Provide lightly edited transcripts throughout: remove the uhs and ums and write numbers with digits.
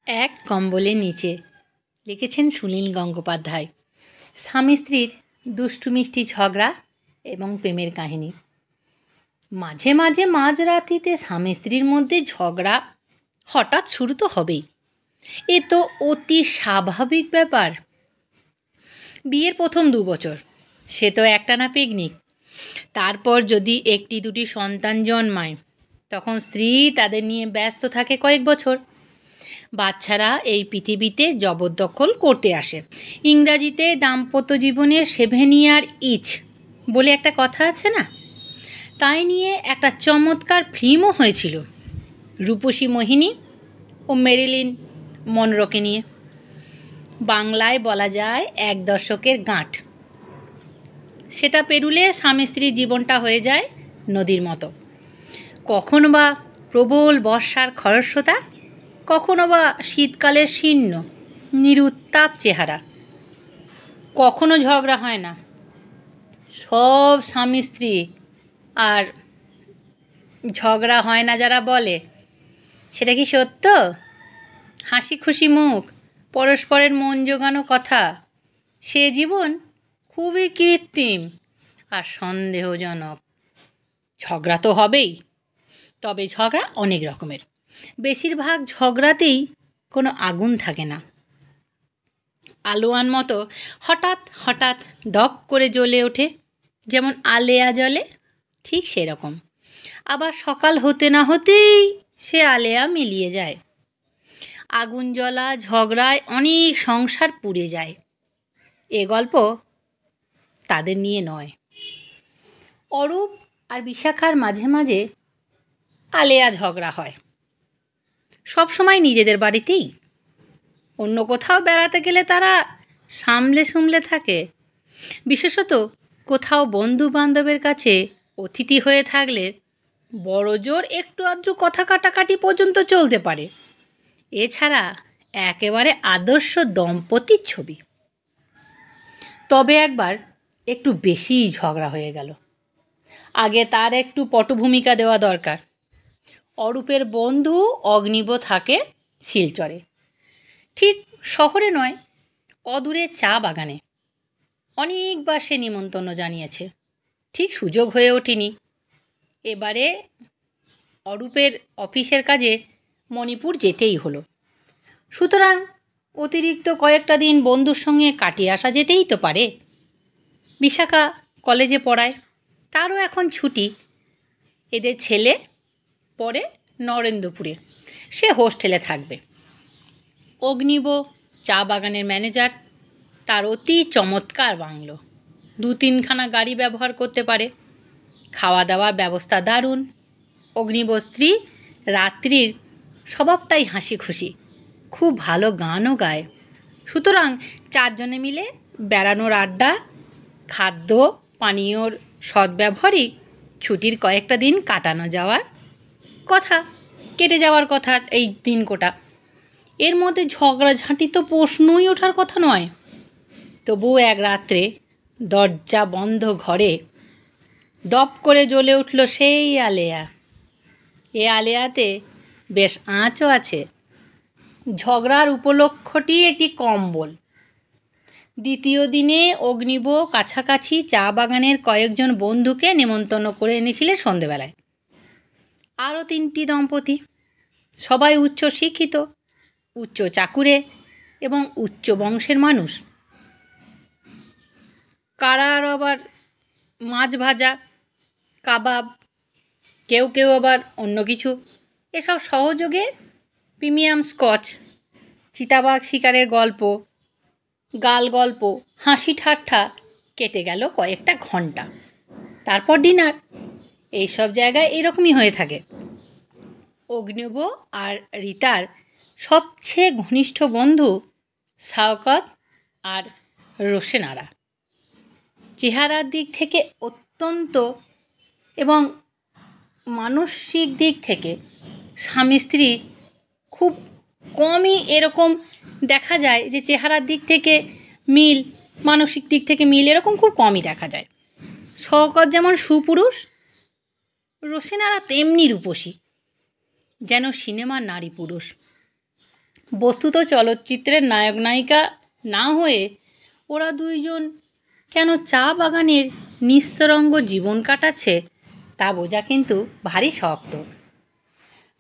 এক কম্বলের নিচে লিখেছেন সুনীল গঙ্গোপাধ্যায়। স্বামী স্ত্রীর দুষ্টু মিষ্টি ঝগড়া এবং প্রেমের কাহিনী। মাঝে মাঝে মাঝরাতিতে স্বামী স্ত্রীর মধ্যে ঝগড়া হঠাৎ শুরু তো হবেই। এ তো অতি স্বাভাবিক ব্যাপার। বিয়ের প্রথম 2 বছর সে তো একটানা পিকনিক। তারপর যদি একটি দুটি সন্তান জন্মায় তখন স্ত্রী তাদের নিয়ে ব্যস্ত থাকে কয়েক বছর। বাচ্চারা এই পৃথিবীতে জবরদখল করতে আসে। ইংরাজিতে দাম্পত্য জীবনের 7 year ইচ বলে একটা কথা আছে না, তাই নিয়ে একটা চমৎকার ফিল্মও হয়েছিল রূপসী মোহিনী ও মেরিলিন মনরোকে নিয়ে। বাংলায় বলা যায় 1 দশকের গাঁট। সেটা পেরুলে স্বামী স্ত্রীর জীবনটা হয়ে যায় নদীর মতো। কখনো বা প্রবল বর্ষার খরস্রোতা, কখনো বা শীতকালের শীর্ণ নিরুত্তাপ চেহারা। কখনো ঝগড়া হয় না, সব স্বামী স্ত্রী। আর ঝগড়া হয় না যারা বলে, সেটা কি সত্য? হাসি খুশি মুখ, পরস্পরের মন জোগানো কথা, সে জীবন খুবই কৃত্রিম আর সন্দেহজনক। ঝগড়া তো হবেই, তবে ঝগড়া অনেক রকমের। বেশিরভাগ ঝগড়াতেই কোনো আগুন থাকে না। আলোয়ান মতো হঠাৎ হঠাৎ দপ করে জ্বলে ওঠে, যেমন আলেয়া জ্বলে, ঠিক সেরকম। আবার সকাল হতে না হতেই সে আলেয়া মিলিয়ে যায়। আগুন জ্বলা ঝগড়ায় অনেক সংসার পুড়ে যায়। এ গল্প তাদের নিয়ে নয়। অরূপ আর বিশাখার মাঝে মাঝে আলেয়া ঝগড়া হয়, সব সময় নিজেদের বাড়িতেই। অন্য কোথাও বেড়াতে গেলে তারা সামলে থাকে। বিশেষত কোথাও বন্ধু বান্ধবের কাছে অতিথি হয়ে থাকলে বড় জোর একটু আধটু কথা কাটাকাটি পর্যন্ত চলতে পারে। এছাড়া একেবারে আদর্শ দম্পতির ছবি। তবে একবার একটু বেশিই ঝগড়া হয়ে গেল। আগে তার একটু পটভূমিকা দেওয়া দরকার। অরূপের বন্ধু অগ্নিব থাকে শিলচরে, ঠিক শহরে নয়, অদূরে চা বাগানে। অনেকবার সে নিমন্ত্রণ জানিয়েছে, ঠিক সুযোগ হয়ে ওঠেনি। এবারে অরূপের অফিসের কাজে মণিপুর যেতেই হলো। সুতরাং অতিরিক্ত কয়েকটা দিন বন্ধুর সঙ্গে কাটিয়ে আসা যেতেই তো পারে। বিশাখা কলেজে পড়ায়, তারও এখন ছুটি। এদের ছেলে পড়ে নরেন্দ্রপুরে, সে হোস্টেলে থাকবে। অগ্নিব চা বাগানের ম্যানেজার, তার অতি চমৎকার বাংলো, 2-3খানা গাড়ি ব্যবহার করতে পারে। খাওয়া দাওয়ার ব্যবস্থা দারুণ। অগ্নিব স্ত্রী রাত্রির স্বভাবটাই হাসি খুশি, খুব ভালো গানও গায়। সুতরাং 4 জনে মিলে বেড়ানোর আড্ডা, খাদ্য পানীয়র সদ্ব্যবহারই ছুটির কয়েকটা দিন কেটে যাওয়ার কথা এই দিন কোটা। এর মধ্যে ঝগড়াঝাঁটি তো প্রশ্নই ওঠার কথা নয়। তবু এক রাত্রে দরজা বন্ধ ঘরে দপ করে জ্বলে উঠল সেই আলেয়া। এ আলেয়াতে বেশ আঁচও আছে। ঝগড়ার উপলক্ষটি একটি কম্বল। দ্বিতীয় দিনে অগ্নিব কাছাকাছি চা বাগানের কয়েকজন বন্ধুকে নেমন্তন্ন করে এনেছিলেন সন্ধেবেলায়। আরও 3টি দম্পতি, সবাই উচ্চ শিক্ষিত, উচ্চ চাকুরে এবং উচ্চ বংশের মানুষ। কারার আবার মাছ ভাজা, কাবাব, কেউ কেউ আবার অন্য কিছু। এসব সহযোগে প্রিমিয়াম স্কচ, চিতাবাঘ শিকারের গল্প, গাল গল্প, হাসি ঠাট্টা কেটে গেল কয়েকটা ঘন্টা। তারপর ডিনার। এইসব জায়গায় এরকমই হয়ে থাকে। অগ্নিব আর রীতার সবচেয়ে ঘনিষ্ঠ বন্ধু শওকত আর রোশেনারা। চেহারার দিক থেকে অত্যন্ত এবং মানসিক দিক থেকে স্বামী স্ত্রী খুব কমই এরকম দেখা যায় যে চেহারার দিক থেকে মিল, মানসিক দিক থেকে মিল এরকম খুব কমই দেখা যায়। শওকত যেমন সুপুরুষ, রোশেনারা তেমনি রূপসী, যেন সিনেমার নারী পুরুষ। বস্তুত চলচ্চিত্রের নায়ক নায়িকা না হয়ে ওরা দুইজন কেন চা বাগানের নিস্তরঙ্গ জীবন কাটাচ্ছে তা বোঝা কিন্তু ভারী শক্ত।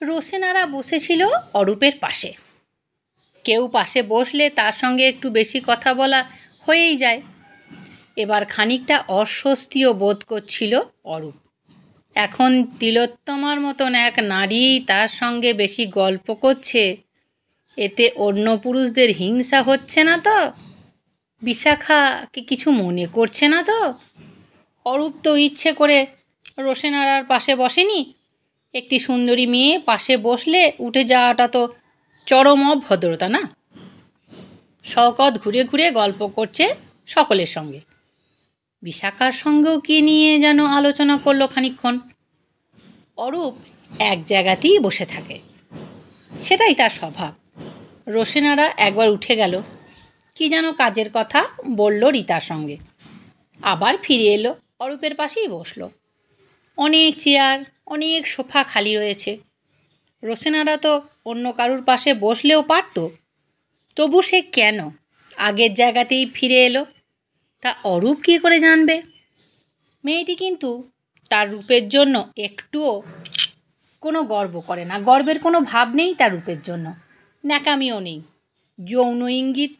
রোশেনারা বসেছিল অরূপের পাশে। কেউ পাশে বসলে তার সঙ্গে একটু বেশি কথা বলা হয়েই যায়। এবার খানিকটা অস্বস্তিও বোধ করছিল অরূপ। এখন তিলোত্তমার মতন এক নারী তার সঙ্গে বেশি গল্প করছে, এতে অন্য পুরুষদের হিংসা হচ্ছে না তো? বিশাখাকে কিছু মনে করছে না তো? অরূপ তো ইচ্ছে করে রোশেনারার পাশে বসেনি। একটি সুন্দরী মেয়ে পাশে বসলে উঠে যাওয়াটা তো চরম অভদ্রতা না? শওকত ঘুরে ঘুরে গল্প করছে সকলের সঙ্গে। বিশাখার সঙ্গেও কি নিয়ে যেন আলোচনা করলো খানিকক্ষণ। অরূপ এক জায়গাতেই বসে থাকে, সেটাই তার স্বভাব। রোশেনারা একবার উঠে গেল, কি যেন কাজের কথা বলল রীতার সঙ্গে, আবার ফিরে এলো অরূপের পাশেই বসলো। অনেক চেয়ার, অনেক সোফা খালি রয়েছে। রোশেনারা তো অন্য কারুর পাশে বসলেও পারত, তবু সে কেন আগের জায়গাতেই ফিরে এলো তা অরূপ কী করে জানবে? মেয়েটি কিন্তু তার রূপের জন্য একটুও কোনো গর্ব করে না, গর্বের কোনো ভাব নেই তার রূপের জন্য, ন্যাকামিও নেই, যৌন ইঙ্গিত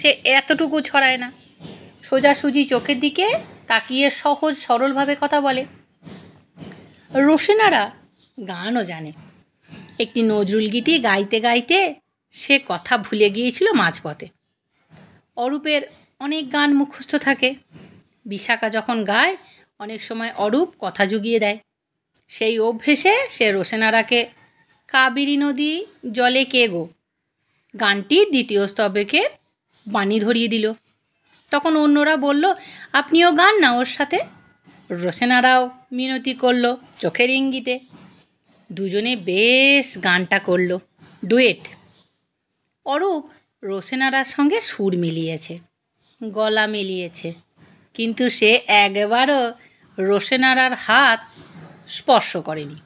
সে এতটুকু ছড়ায় না। সোজাসুজি চোখের দিকে তাকিয়ে সহজ সরলভাবে কথা বলে। রোশেনারা গানও জানে। একটি নজরুল গীতি গাইতে গাইতে সে কথা ভুলে গিয়েছিল মাঝপথে। অরূপের অনেক গান মুখস্থ থাকে। বিশাখা যখন গায় অনেক সময় অরূপ কথা জুগিয়ে দেয়। সেই অভ্যেসে সে রোশেনারাকে কাবেরী নদী জলে কে গো গানটি দ্বিতীয় স্তবকে বাণী ধরিয়ে দিল। তখন অন্যরা বলল, আপনিও গান না ওর সাথে। রোশেনারাও মিনতি করল চোখের ইঙ্গিতে। দুজনে বেশ গানটা করল, ডুয়েট। অরূপ রোশেনারার সঙ্গে সুর মিলিয়েছে, গলা মিলিয়েছে, কিন্তু সে একবারও রোশেনারার হাত স্পর্শ করেনি।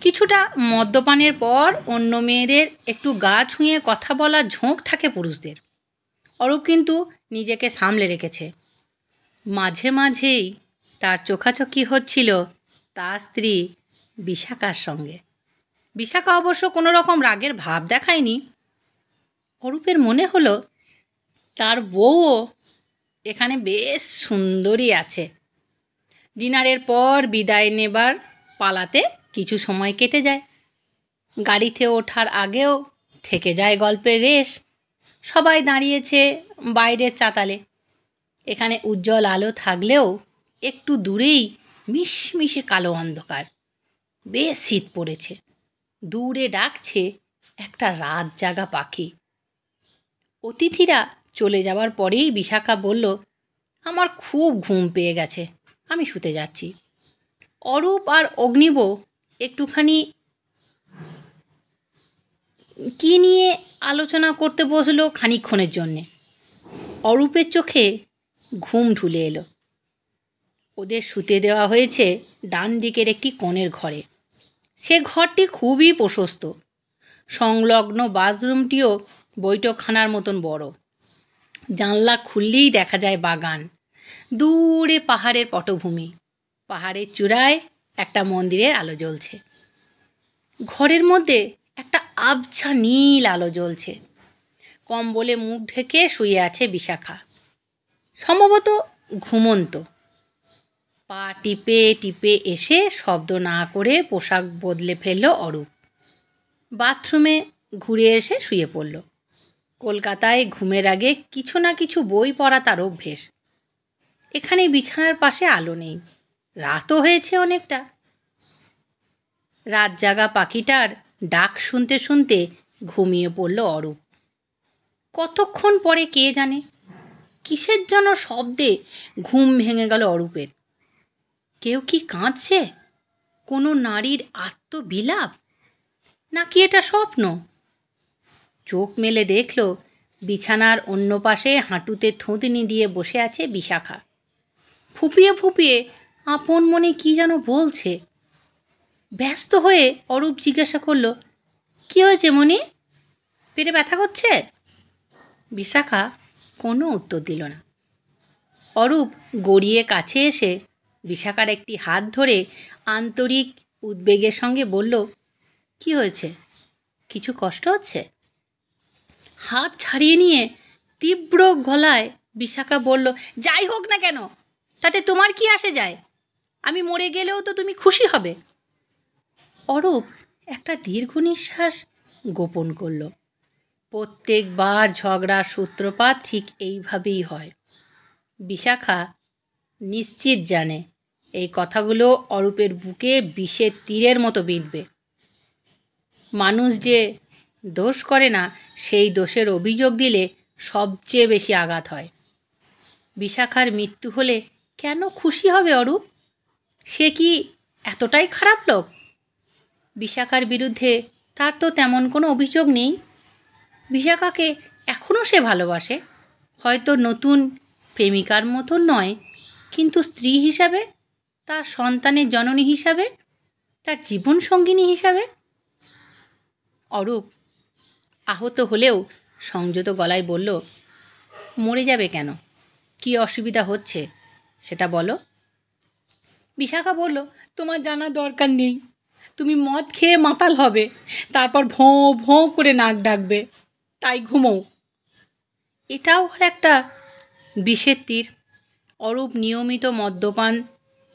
কিছুটা মদ্যপানের পর অন্য মেয়েদের একটু গা ছুঁয়ে কথা বলার ঝোঁক থাকে পুরুষদের। অরূপ কিন্তু নিজেকে সামলে রেখেছে। মাঝে মাঝেই তার চোখাচোখি হচ্ছিল তার স্ত্রী বিশাখার সঙ্গে। বিশাখা অবশ্য কোনো রকম রাগের ভাব দেখায়নি। অরূপের মনে হলো তার বউও এখানে বেশ সুন্দরী আছে। ডিনারের পর বিদায় নেবার পালাতে কিছু সময় কেটে যায়। গাড়িতে ওঠার আগেও থেকে যায় গল্পের রেশ। সবাই দাঁড়িয়েছে বাইরের চাতালে। এখানে উজ্জ্বল আলো থাকলেও একটু দূরেই মিশমিশে কালো অন্ধকার। বেশ শীত পড়েছে। দূরে ডাকছে একটা রাত জাগা পাখি। অতিথিরা চলে যাওয়ার পরেই বিশাখা বলল, আমার খুব ঘুম পেয়ে গেছে, আমি শুতে যাচ্ছি। অরূপ আর অগ্নিব একটুখানি কি নিয়ে আলোচনা করতে বসলো খানিকক্ষণের জন্যে। অরূপের চোখে ঘুম ঢুলে এলো। ওদের শুতে দেওয়া হয়েছে ডান দিকের একটি কোণের ঘরে। সে ঘরটি খুবই প্রশস্ত। সংলগ্ন বাথরুমটিও বৈঠকখানার মতন বড়। জানলা খুললেই দেখা যায় বাগান, দূরে পাহাড়ের পটভূমি, পাহাড়ের চূড়ায় একটা মন্দিরের আলো জ্বলছে। ঘরের মধ্যে একটা আবছা নীল আলো জ্বলছে। কম্বলে মুখ ঢেকে শুয়ে আছে বিশাখা, সম্ভবত ঘুমন্ত। পা টিপে টিপে এসে শব্দ না করে পোশাক বদলে ফেলল অরূপ। বাথরুমে ঘুরে এসে শুয়ে পড়ল। কলকাতায় ঘুমের আগে কিছু না কিছু বই পড়া তার অভ্যেস। এখানে বিছানার পাশে আলো নেই, রাতও হয়েছে অনেকটা। রাত জাগা পাখিটার ডাক শুনতে শুনতে ঘুমিয়ে পড়ল অরূপ। কতক্ষণ পরে কে জানে কিসের যেন শব্দে ঘুম ভেঙে গেল অরূপের। কেউ কি কাঁদছে? কোনো নারীর আত্মবিলাপ, নাকি এটা স্বপ্ন? চোখ মেলে দেখল বিছানার অন্য পাশে হাঁটুতে থুতনি দিয়ে বসে আছে বিশাখা। ফুপিয়ে ফুপিয়ে আপন মনে কি যেন বলছে। ব্যস্ত হয়ে অরূপ জিজ্ঞাসা করল, কী হয়েছে মণি? পেটে ব্যথা করছে? বিশাখা কোনো উত্তর দিল না। অরূপ গড়িয়ে কাছে এসে বিশাখার একটি হাত ধরে আন্তরিক উদ্বেগের সঙ্গে বলল, কি হয়েছে? কিছু কষ্ট হচ্ছে? হাত ছাড়িয়ে নিয়ে তীব্র গলায় বিশাখা বলল, যাই হোক না কেন, তাতে তোমার কি আসে যায়? আমি মরে গেলেও তো তুমি খুশি হবে। অরূপ একটা দীর্ঘ নিঃশ্বাস গোপন করল। প্রত্যেকবার ঝগড়ার সূত্রপাত ঠিক এইভাবেই হয়। বিশাখা নিশ্চিত জানে এই কথাগুলো অরূপের বুকে বিষের তীরের মতো বিঁধবে। মানুষ যে দোষ করে না, সেই দোষের অভিযোগ দিলে সবচেয়ে বেশি আঘাত হয়। বিশাখার মৃত্যু হলে কেন খুশি হবে অরূপ? সে কি এতটাই খারাপ লোক? বিশাখার বিরুদ্ধে তার তো তেমন কোনো অভিযোগ নেই। বিশাখাকে এখনও সে ভালোবাসে, হয়তো নতুন প্রেমিকার মতো নয়, কিন্তু স্ত্রী হিসাবে, তার সন্তানের জননী হিসাবে, তার জীবনসঙ্গিনী হিসাবে। অরূপ আহত হলেও সংযত গলায় বলল, মরে যাবে কেন? কি অসুবিধা হচ্ছে সেটা বলো। বিশাখা বলল, তোমার জানার দরকার নেই। তুমি মদ খেয়ে মাতাল হবে, তারপর ভোঁ ভোঁ করে নাক ডাকবে, তাই ঘুমোও। এটাও একটা বিষের তীর। অরূপ নিয়মিত মদ্যপান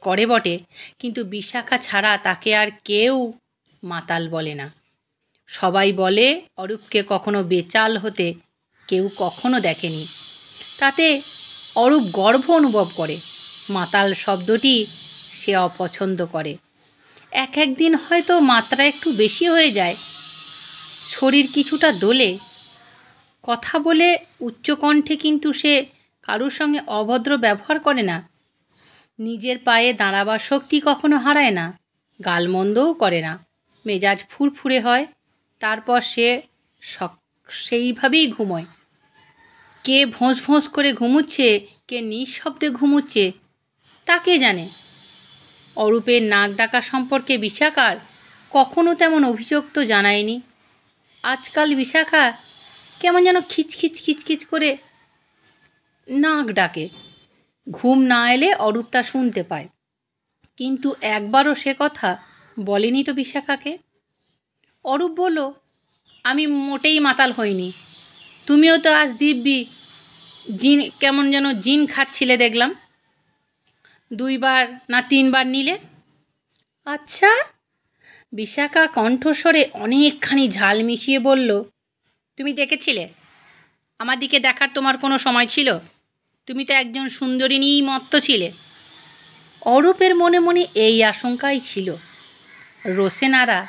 করে বটে, কিন্তু বিশাখা ছাড়া তাকে আর কেউ মাতাল বলে না। সবাই বলে অরূপকে কখনো বেচাল হতে কেউ কখনো দেখেনি। তাতে অরূপ গর্ব অনুভব করে। মাতাল শব্দটি সে অপছন্দ করে। একদিন হয়তো মাত্রা একটু বেশি হয়ে যায়, শরীর কিছুটা দোলে, কথা বলে উচ্চকণ্ঠে, কিন্তু সে কারুর সঙ্গে অভদ্র ব্যবহার করে না। নিজের পায়ে দাঁড়াবার শক্তি কখনো হারায় না, গালমন্দও করে না। মেজাজ ফুরফুরে হয়, তারপর সে সেইভাবেই ঘুমোয়। কে ভোঁস ভোঁস করে ঘুমুচ্ছে, কে নিঃশব্দে ঘুমুচ্ছে, তা কে জানে? অরূপের নাক ডাকা সম্পর্কে বিশাখার কখনো তেমন অভিযোগ তো জানায়নি। আজকাল বিশাখা কেমন যেন খিচখিচ খিচখিচ করে নাক ডাকে। ঘুম না এলে অরূপ তা শুনতে পায়, কিন্তু একবারও সে কথা বলেনি তো বিশাখাকে। অরূপ বলল, আমি মোটেই মাতাল হইনি। তুমিও তো আজ দিব্যি জিন, কেমন যেন জিন খাচ্ছিলে দেখলাম, 2 বার না 3 বার নিলে। আচ্ছা? বিশাখা কণ্ঠস্বরে অনেকখানি ঝাল মিশিয়ে বলল, তুমি দেখেছিলে? আমার দিকে দেখার তোমার কোনো সময় ছিল? তুমি তো একজন সুন্দরিনীই মত্ত ছিলে। অরূপের মনে মনে এই আশঙ্কাই ছিল। রোসেনারা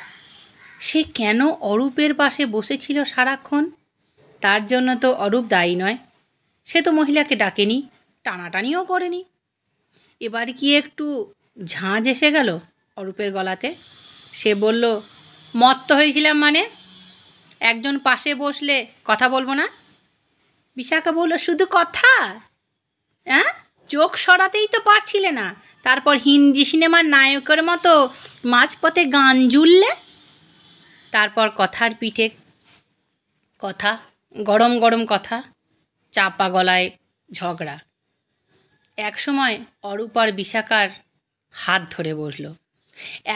সে কেন অরূপের পাশে বসেছিল সারাক্ষণ? তার জন্য তো অরূপ দায়ী নয়। সে তো মহিলাকে ডাকেনি, টানাটানিও করেনি। এবার কি একটু ঝাঁঝ এসে গেল অরূপের গলাতে। সে বলল, মত্ত হয়েছিলাম মানে? একজন পাশে বসলে কথা বলবো না? বিশাখা বলল, শুধু কথা? হ্যাঁ, চোখ সরাতেই তো পারছিলে না, তারপর হিন্দি সিনেমার নায়কের মতো মাঝপথে গান জুড়লে। তারপর কথার পিঠে কথা, গরম গরম কথা, চাপা গলায় ঝগড়া। একসময় অরূপ আর বিশাখার হাত ধরে বসল।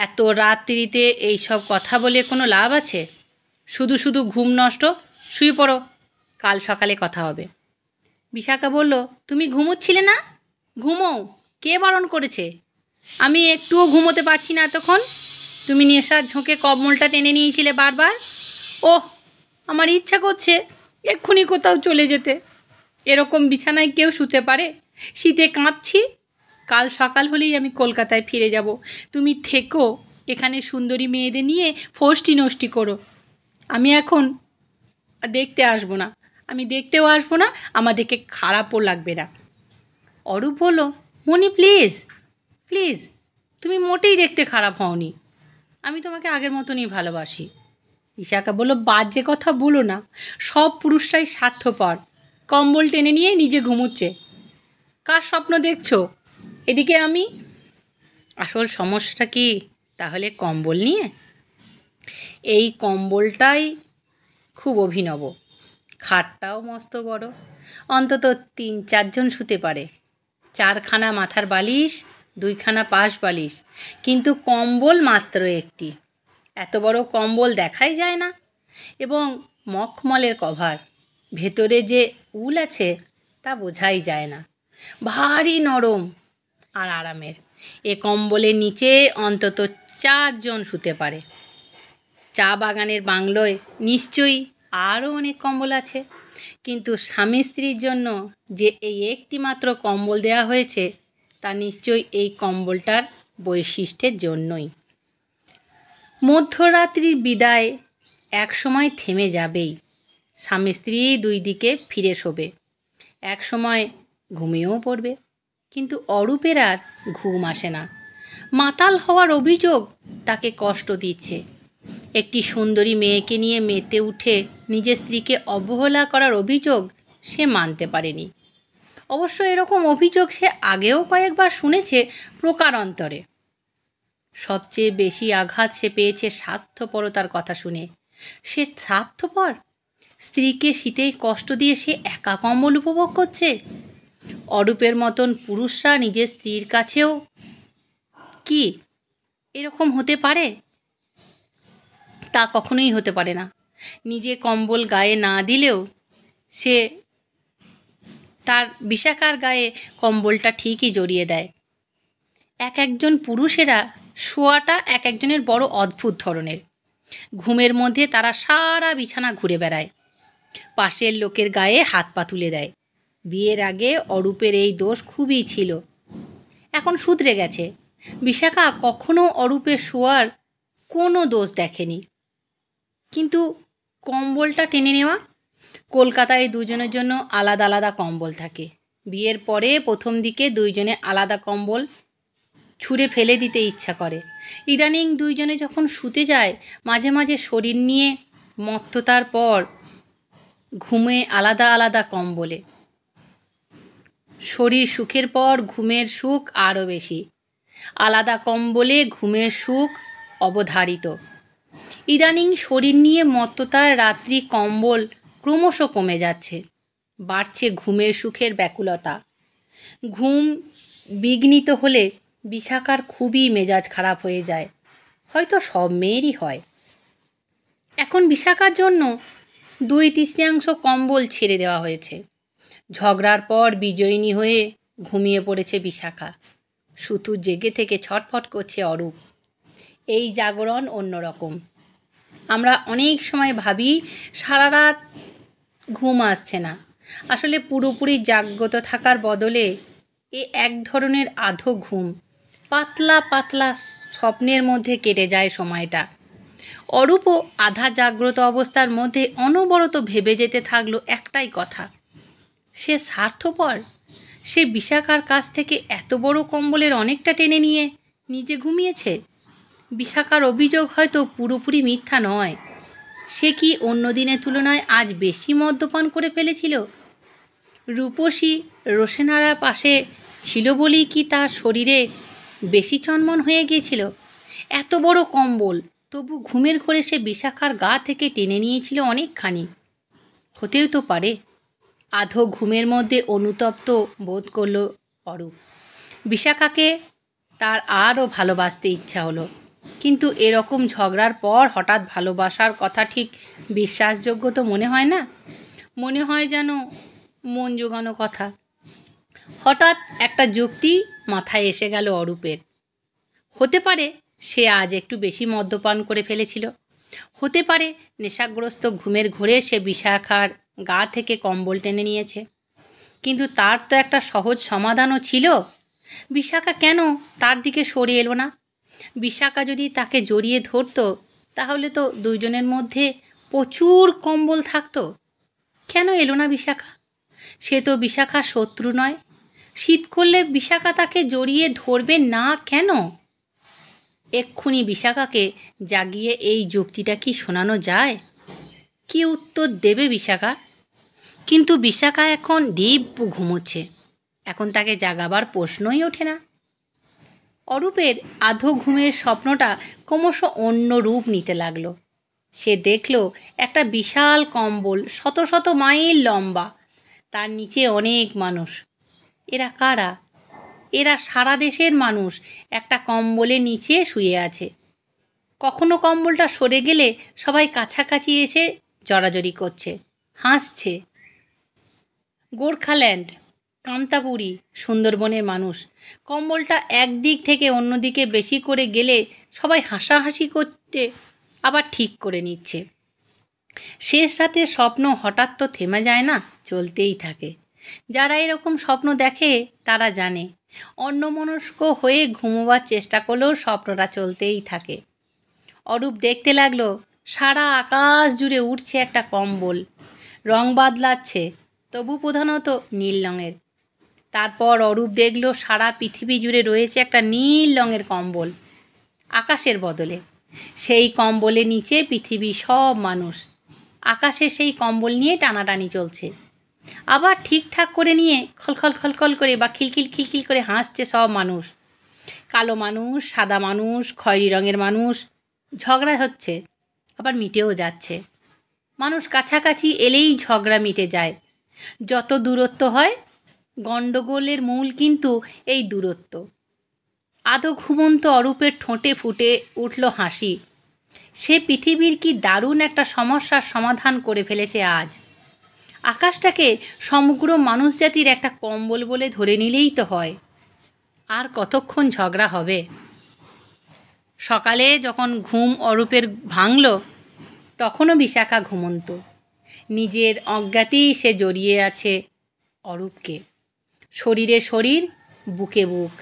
এত রাত্রিতে এইসব কথা বলে কোনো লাভ আছে? শুধু শুধু ঘুম নষ্ট। শুয়ে পড়ো, কাল সকালে কথা হবে। বিশাখা বলল, তুমি ঘুমোচ্ছিলে না? ঘুমোও, কে বারণ করেছে? আমি একটুও ঘুমোতে পারছি না এতক্ষণ। তুমি নেশার ঝোঁকে কম্বলটা টেনে নিয়েছিলে বারবার। ওহ, আমার ইচ্ছা করছে এক্ষুনি কোথাও চলে যেতে। এরকম বিছানায় কেউ শুতে পারে? শীতে কাঁপছি। কাল সকাল হলেই আমি কলকাতায় ফিরে যাব। তুমি থেকো এখানে, সুন্দরী মেয়েদের নিয়ে ফষ্টি নষ্টি করো। আমি এখন দেখতে আসবো না, আমি দেখতেও আসবো না, আমার দেখে খারাপও লাগবে না। অরূপ বলল, মনি প্লিজ প্লিজ, তুমি মোটেই দেখতে খারাপ হওনি। আমি তোমাকে আগের মতনই ভালোবাসি। বিশাখা বলল, বাজে কথা বলো না। সব পুরুষরাই স্বার্থপর, কম্বল টেনে নিয়ে নিজে ঘুমুচ্ছে। কার স্বপ্ন দেখছো? এদিকে আমি। আসল সমস্যাটা কি তাহলে কম্বল নিয়ে? এই কম্বলটাই খুব অভিনব, খাটটাও মস্ত বড়, অন্তত ৩-৪ জন শুতে পারে। ৪খানা মাথার বালিশ, 2খানা পাশ বালিশ, কিন্তু কম্বল মাত্র একটি। এত বড় কম্বল দেখাই যায় না। এবং মখমলের কভার, ভেতরে যে উল আছে তা বোঝাই যায় না। ভারী নরম আর আরামের। এ কম্বলের নিচে অন্তত 4 জন শুতে পারে। চা বাগানের বাংলোয় নিশ্চয়ই আরও অনেক কম্বল আছে, কিন্তু স্বামী স্ত্রীর জন্য যে এই একটি মাত্র কম্বল দেওয়া হয়েছে তা নিশ্চয়ই এই কম্বলটার বৈশিষ্ট্যের জন্যই। মধ্যরাত্রির বিদায় এক সময় থেমে যাবেই। স্বামী স্ত্রী 2 দিকে ফিরে শোবে, এক সময় ঘুমিয়েও পড়বে। কিন্তু অরূপের আর ঘুম আসে না। মাতাল হওয়ার অভিযোগ তাকে কষ্ট দিচ্ছে। একটি সুন্দরী মেয়েকে নিয়ে মেতে উঠে নিজের স্ত্রীকে অবহেলা করার অভিযোগ সে মানতে পারেনি। অবশ্য এরকম অভিযোগ সে আগেও কয়েকবার শুনেছে প্রকারান্তরে। সবচেয়ে বেশি আঘাত সে পেয়েছে স্বার্থপরতার কথা শুনে। সে স্বার্থপর? স্ত্রীকে শীতেই কষ্ট দিয়ে সে একা কম্বল উপভোগ করছে। অরূপের মতন পুরুষরা নিজের স্ত্রীর কাছেও কি এরকম হতে পারে? তা কখনোই হতে পারে না। নিজে কম্বল গায়ে না দিলেও সে তার বিশাখার গায়ে কম্বলটা ঠিকই জড়িয়ে দেয়। এক একজন পুরুষেরা শোয়াটা এক একজনের বড় অদ্ভুত ধরনের। ঘুমের মধ্যে তারা সারা বিছানা ঘুরে বেড়ায়, পাশের লোকের গায়ে হাত পা তুলে দেয়। বিয়ের আগে অরূপের এই দোষ খুবই ছিল, এখন শুধরে গেছে। বিশাখা কখনো অরূপের শোয়ার কোনো দোষ দেখেনি। কিন্তু কম্বলটা টেনে নেওয়া, কলকাতায় 2 জনের জন্য আলাদা আলাদা কম্বল থাকে। বিয়ের পরে প্রথম দিকে 2 জনে আলাদা কম্বল ছুঁড়ে ফেলে দিতে ইচ্ছা করে। ইদানিং 2 জনে যখন শুতে যায়, মাঝে মাঝে শরীর নিয়ে মত্ততার পর ঘুমে আলাদা আলাদা কম্বলে। শরীর সুখের পর ঘুমের সুখ আরও বেশি। আলাদা কম্বলে ঘুমের সুখ অবধারিত। ইদানিং শরীর নিয়ে মত্ততার রাত্রি কম্বল ক্রমশ কমে যাচ্ছে, বাড়ছে ঘুমের সুখের ব্যাকুলতা। ঘুম বিঘ্নিত হলে বিশাখার খুবই মেজাজ খারাপ হয়ে যায়, হয়তো সব মেয়েরই হয়। এখন বিশাখার জন্য 2/3 কম্বল ছেড়ে দেওয়া হয়েছে। ঝগড়ার পর বিজয়িনী হয়ে ঘুমিয়ে পড়েছে বিশাখা। শুধু জেগে থেকে ছটফট করছে অরূপ। এই জাগরণ অন্যরকম। আমরা অনেক সময় ভাবি সারা রাত ঘুম আসছে না। আসলে পুরোপুরি জাগ্রত থাকার বদলে এক ধরনের আধো ঘুম, পাতলা পাতলা স্বপ্নের মধ্যে কেটে যায় সময়টা। অরূপও আধা জাগ্রত অবস্থার মধ্যে অনবরত ভেবে যেতে থাকলো একটাই কথা, সে স্বার্থপর। সে বিশাখার কাছ থেকে এত বড় কম্বলের অনেকটা টেনে নিয়ে নিজে ঘুমিয়েছে। বিশাখার অভিযোগ হয়তো পুরোপুরি মিথ্যা নয়। সে কি অন্য দিনের তুলনায় আজ বেশি মদ্যপান করে ফেলেছিল? রূপসী রোশেনারা পাশে ছিল বলেই কি তার শরীরে বেশি চনমন হয়ে গিয়েছিল? এত বড় কম্বল, তবু ঘুমের ঘোরে সে বিশাখার গা থেকে টেনে নিয়েছিল অনেকখানি। হতেও তো পারে। আধো ঘুমের মধ্যে অনুতপ্ত বোধ করল অরূপ। বিশাখাকে তার আরও ভালোবাসতে ইচ্ছা হলো, কিন্তু এরকম ঝগড়ার পর হঠাৎ ভালোবাসার কথা ঠিক বিশ্বাসযোগ্য তো মনে হয় না। মনে হয় যেন মন জোগানো কথা। হঠাৎ একটা যুক্তি মাথায় এসে গেল অরূপের। হতে পারে সে আজ একটু বেশি মদ্যপান করে ফেলেছিল। হতে পারে নেশাগ্রস্ত ঘুমের ঘোরে সে বিশাখার গা থেকে কম্বল টেনে নিয়েছে। কিন্তু তার তো একটা সহজ সমাধানও ছিল। বিশাখা কেন তার দিকে সরে এলো না? বিশাখা যদি তাকে জড়িয়ে ধরতো তাহলে তো 2 জনের মধ্যে প্রচুর কম্বল থাকতো। কেন এলো না বিশাখা? সে তো বিশাখার শত্রু নয়। শীত করলে বিশাখা তাকে জড়িয়ে ধরবে না কেন? এক্ষুনি বিশাখাকে জাগিয়ে এই যুক্তিটা কি শোনানো যায়? কি উত্তর দেবে বিশাখা? কিন্তু বিশাখা এখন দিব্য ঘুমোচ্ছে। এখন তাকে জাগাবার প্রশ্নই ওঠে না। অরূপের আধো ঘুমের স্বপ্নটা ক্রমশ অন্য রূপ নিতে লাগলো। সে দেখল একটা বিশাল কম্বল, শত শত মাইল লম্বা, তার নিচে অনেক মানুষ। এরা কারা? এরা সারা দেশের মানুষ একটা কম্বলের নিচে শুয়ে আছে। কখনো কম্বলটা সরে গেলে সবাই কাছাকাছি এসে জড়াজড়ি করছে, হাসছে। গোর্খাল্যান্ড, কামতাপুরী, সুন্দরবনের মানুষ কম্বলটা একদিক থেকে অন্যদিকে বেশি করে গেলে সবাই হাসাহাসি করতে আবার ঠিক করে নিচ্ছে। শেষ রাতের স্বপ্ন হঠাৎ তো থেমে যায় না, চলতেই থাকে। যারা এরকম স্বপ্ন দেখে তারা জানে অন্যমনস্ক হয়ে ঘুমোবার চেষ্টা করলেও স্বপ্নটা চলতেই থাকে। অরূপ দেখতে লাগলো সারা আকাশ জুড়ে উঠছে একটা কম্বল, রং বদলাচ্ছে, তবু প্রধানত নীল রঙের। তারপর অরূপ দেখলো সারা পৃথিবী জুড়ে রয়েছে একটা নীল রঙের কম্বল, আকাশের বদলে। সেই কম্বলের নিচে পৃথিবীর সব মানুষ, আকাশে সেই কম্বল নিয়ে টানাটানি চলছে। আবার ঠিকঠাক করে নিয়ে খলখল খলখল করে বা খিলখিল খিলখিল করে হাসছে সব মানুষ। কালো মানুষ, সাদা মানুষ, খয়েরি রঙের মানুষ, ঝগড়া হচ্ছে, আবার মিটেও যাচ্ছে। মানুষ কাছাকাছি এলেই ঝগড়া মিটে যায়। যত দূরত্ব হয়, গণ্ডগোলের মূল কিন্তু এই দূরত্ব। আধো ঘুমন্ত অরূপের ঠোঁটে ফুটে উঠল হাসি। সে পৃথিবীর কি দারুণ একটা সমস্যার সমাধান করে ফেলেছে আজ। আকাশটাকে সমগ্র মানুষজাতির একটা কম্বল বলে ধরে নিলেই তো হয়। আর কতক্ষণ ঝগড়া হবে? সকালে যখন ঘুম অরূপের ভাঙল, তখনও বিশাখা ঘুমন্ত। নিজের অজ্ঞাতেই সে জড়িয়ে আছে অরূপকে, শরীরে শরীর, বুকে বুক।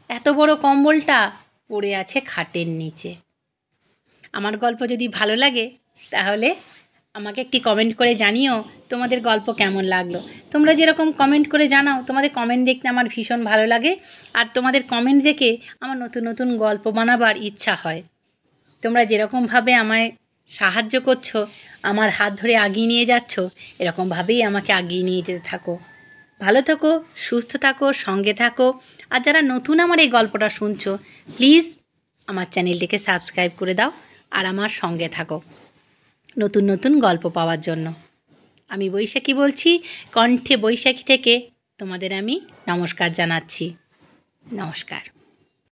এত বড় কম্বলটা পড়ে আছে খাটের নিচে। আমার গল্প যদি ভালো লাগে তাহলে আমাকে একটি কমেন্ট করে জানিও তোমাদের গল্প কেমন লাগলো। তোমরা যেরকম কমেন্ট করে জানাও, তোমাদের কমেন্ট দেখতে আমার ভীষণ ভালো লাগে। আর তোমাদের কমেন্ট দেখে আমার নতুন নতুন গল্প বানাবার ইচ্ছা হয়। তোমরা যেরকমভাবে আমায় সাহায্য করছো, আমার হাত ধরে এগিয়ে নিয়ে যাচ্ছ, এরকমভাবেই আমাকে এগিয়ে নিয়ে যেতে থাকো। ভালো থাকো, সুস্থ থাকো, সঙ্গে থাকো। আর যারা নতুন আমার এই গল্পটা শুনছো, প্লিজ আমার চ্যানেলটিকে সাবস্ক্রাইব করে দাও আর আমার সঙ্গে থাকো নতুন নতুন গল্প পাওয়ার জন্য। আমি বৈশাখী বলছি, কণ্ঠে বৈশাখী থেকে তোমাদের আমি নমস্কার জানাচ্ছি। নমস্কার।